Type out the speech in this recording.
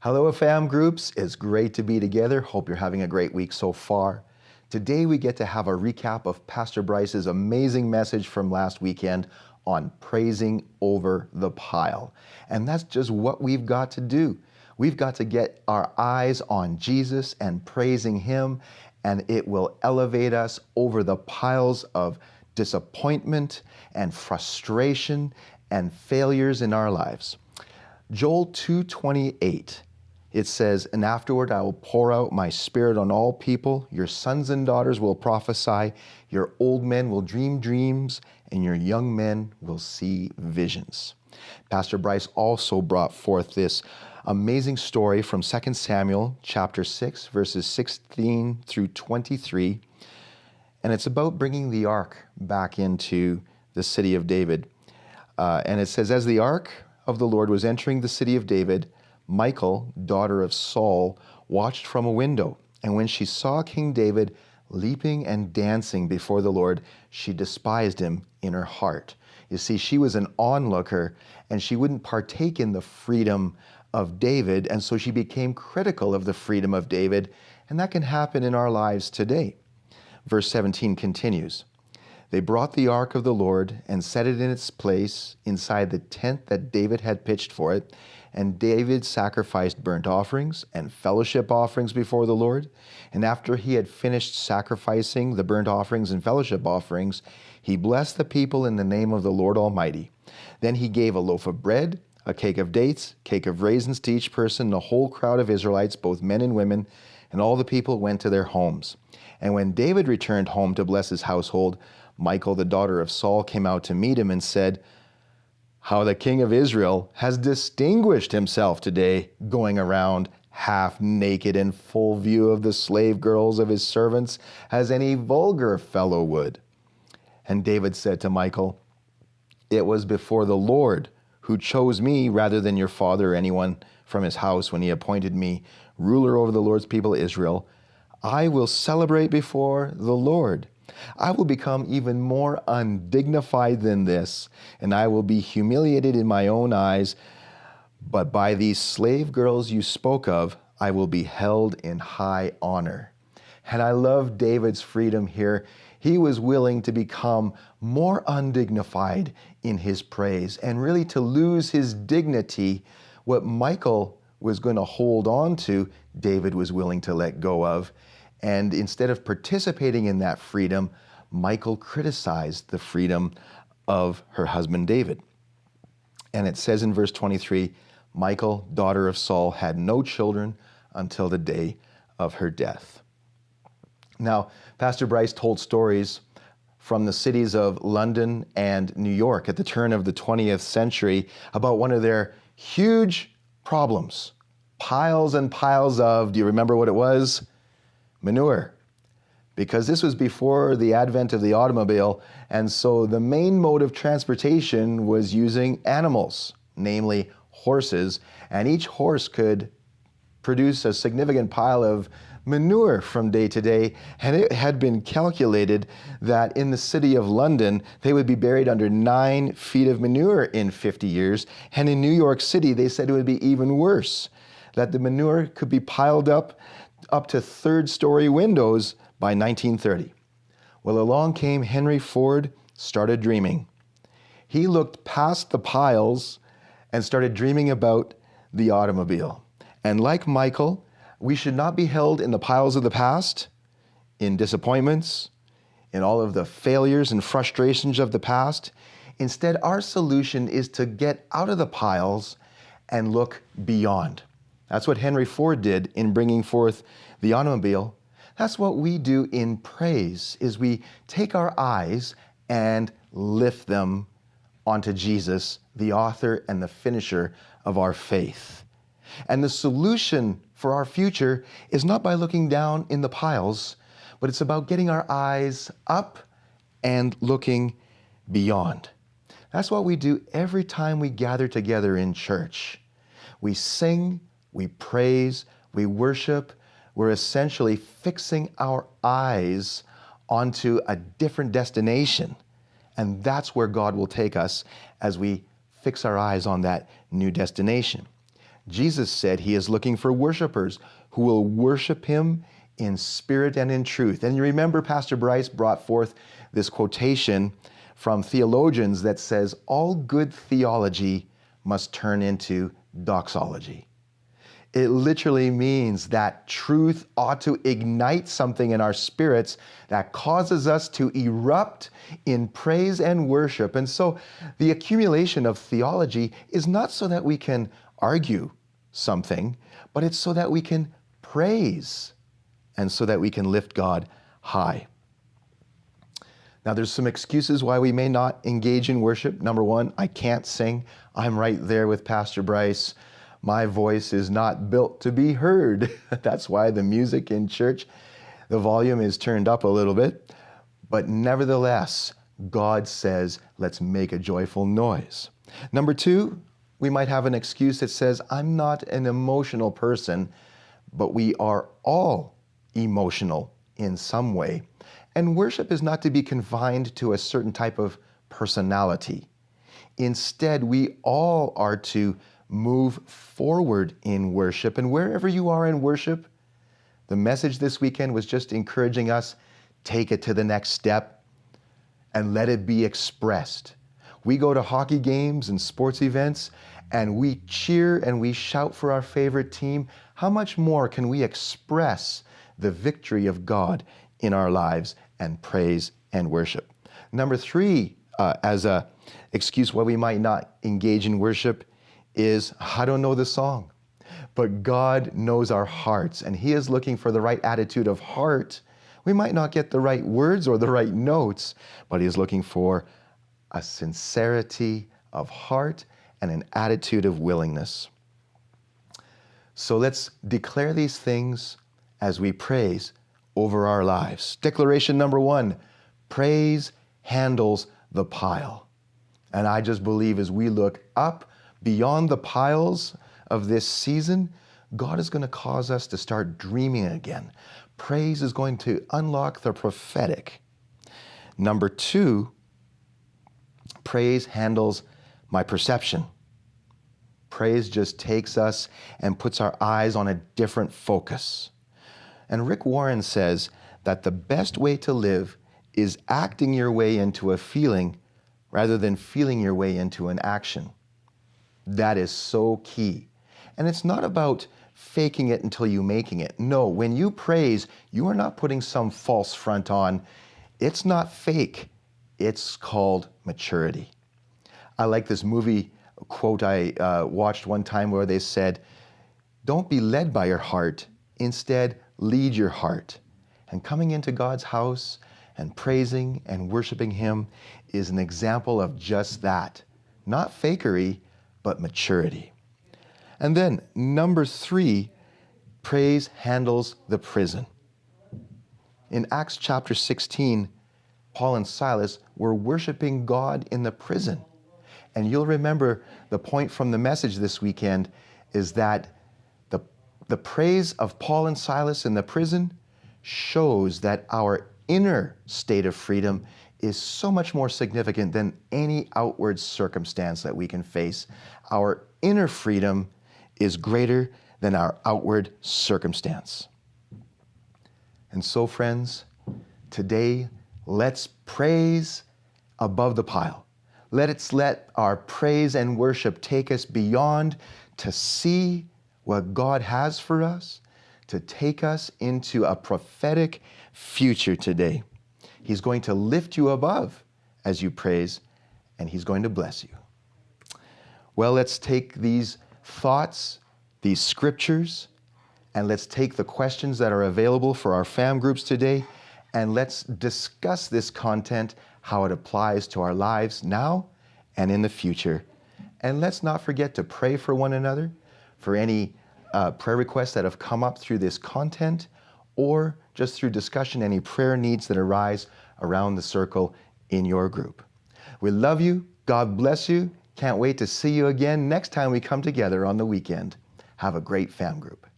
Hello, fam groups. It's great to be together. Hope you're having a great week so far. Today we get to have a recap of Pastor Bryce's amazing message from last weekend on praising over the pile. And that's just what we've got to do. We've got to get our eyes on Jesus and praising Him, and it will elevate us over the piles of disappointment and frustration and failures in our lives. Joel 2:28. It says, "And afterward I will pour out my spirit on all people. Your sons and daughters will prophesy. Your old men will dream dreams, and your young men will see visions." Pastor Bryce also brought forth this amazing story from 2 Samuel chapter 6, verses 16 through 23. And it's about bringing the ark back into the city of David. And it says, "As the ark of the Lord was entering the city of David, Michal, daughter of Saul, watched from a window, and when she saw King David leaping and dancing before the Lord, she despised him in her heart." You see, she was an onlooker, and she wouldn't partake in the freedom of David, and so she became critical of the freedom of David, and that can happen in our lives today. Verse 17 continues, "They brought the ark of the Lord and set it in its place inside the tent that David had pitched for it. And David sacrificed burnt offerings and fellowship offerings before the Lord. And after he had finished sacrificing the burnt offerings and fellowship offerings, he blessed the people in the name of the Lord Almighty. Then he gave a loaf of bread, a cake of dates, cake of raisins to each person, the whole crowd of Israelites, both men and women, and all the people went to their homes. And when David returned home to bless his household, Michal, the daughter of Saul, came out to meet him and said, 'How the king of Israel has distinguished himself today, going around half naked in full view of the slave girls of his servants, as any vulgar fellow would.' And David said to Michal, 'It was before the Lord who chose me rather than your father or anyone from his house when he appointed me ruler over the Lord's people Israel. I will celebrate before the Lord. I will become even more undignified than this, and I will be humiliated in my own eyes. But by these slave girls you spoke of, I will be held in high honor." And I love David's freedom here. He was willing to become more undignified in his praise and really to lose his dignity. What Michal was going to hold on to, David was willing to let go of. And instead of participating in that freedom, Michal criticized the freedom of her husband David. And it says in verse 23, "Michal, daughter of Saul, had no children until the day of her death." Now, Pastor Bryce told stories from the cities of London and New York at the turn of the 20th century about one of their huge problems. Piles and piles of, do you remember what it was? Manure. Because this was before the advent of the automobile, and so the main mode of transportation was using animals, namely horses, and each horse could produce a significant pile of manure from day to day, and it had been calculated that in the city of London, they would be buried under 9 feet of manure in 50 years, and in New York City, they said it would be even worse, that the manure could be piled up to third-story windows by 1930. Well, along came Henry Ford, started dreaming. He looked past the piles and started dreaming about the automobile. And like Michal, we should not be held in the piles of the past, in disappointments, in all of the failures and frustrations of the past. Instead, our solution is to get out of the piles and look beyond. That's what Henry Ford did in bringing forth the automobile. That's what we do in praise, is we take our eyes and lift them onto Jesus, the author and the finisher of our faith. And the solution for our future is not by looking down in the piles, but it's about getting our eyes up and looking beyond. That's what we do every time we gather together in church. We sing, we praise, we worship. We're essentially fixing our eyes onto a different destination. And that's where God will take us as we fix our eyes on that new destination. Jesus said he is looking for worshipers who will worship him in spirit and in truth. And you remember Pastor Bryce brought forth this quotation from theologians that says, all good theology must turn into doxology. It literally means that truth ought to ignite something in our spirits that causes us to erupt in praise and worship. And so the accumulation of theology is not so that we can argue something, but it's so that we can praise and so that we can lift God high. Now, there's some excuses why we may not engage in worship. Number one, I can't sing. I'm right there with Pastor Bryce. My voice is not built to be heard. That's why the music in church, the volume is turned up a little bit. But nevertheless, God says, let's make a joyful noise. Number two, we might have an excuse that says, I'm not an emotional person, but we are all emotional in some way. And worship is not to be confined to a certain type of personality. Instead, we all are to move forward in worship. And wherever you are in worship, the message this weekend was just encouraging us, take it to the next step and let it be expressed. We go to hockey games and sports events and we cheer and we shout for our favorite team. How much more can we express the victory of God in our lives and praise and worship? Number three, as an excuse why we might not engage in worship is, I don't know the song. But God knows our hearts, and he is looking for the right attitude of heart. We might not get the right words or the right notes, but he is looking for a sincerity of heart and an attitude of willingness. So let's declare these things as we praise over our lives. Declaration number one, praise handles the pile. And I just believe as we look up beyond the piles of this season, God is going to cause us to start dreaming again. Praise is going to unlock the prophetic. Number two, praise handles my perception. Praise just takes us and puts our eyes on a different focus. And Rick Warren says that the best way to live is acting your way into a feeling rather than feeling your way into an action. That is so key. And it's not about faking it until you making it. No, when you praise, you are not putting some false front on. It's not fake. It's called maturity. I like this movie quote I watched one time where they said, don't be led by your heart. Instead, lead your heart. And coming into God's house and praising and worshiping him is an example of just that. Not fakery, but maturity. And then number three, praise handles the prison. In Acts chapter 16, Paul and Silas were worshiping God in the prison. And you'll remember the point from the message this weekend is that the praise of Paul and Silas in the prison shows that our inner state of freedom is so much more significant than any outward circumstance that we can face. Our inner freedom is greater than our outward circumstance. And so, friends, today, let's praise above the pile. Let's let our praise and worship take us beyond to see what God has for us, to take us into a prophetic future today. He's going to lift you above as you praise, and he's going to bless you. Well, let's take these thoughts, these scriptures, and let's take the questions that are available for our fam groups today, and let's discuss this content, how it applies to our lives now and in the future. And let's not forget to pray for one another, for any prayer requests that have come up through this content, or just through discussion, any prayer needs that arise around the circle in your group. We love you. God bless you. Can't wait to see you again next time we come together on the weekend. Have a great fam group.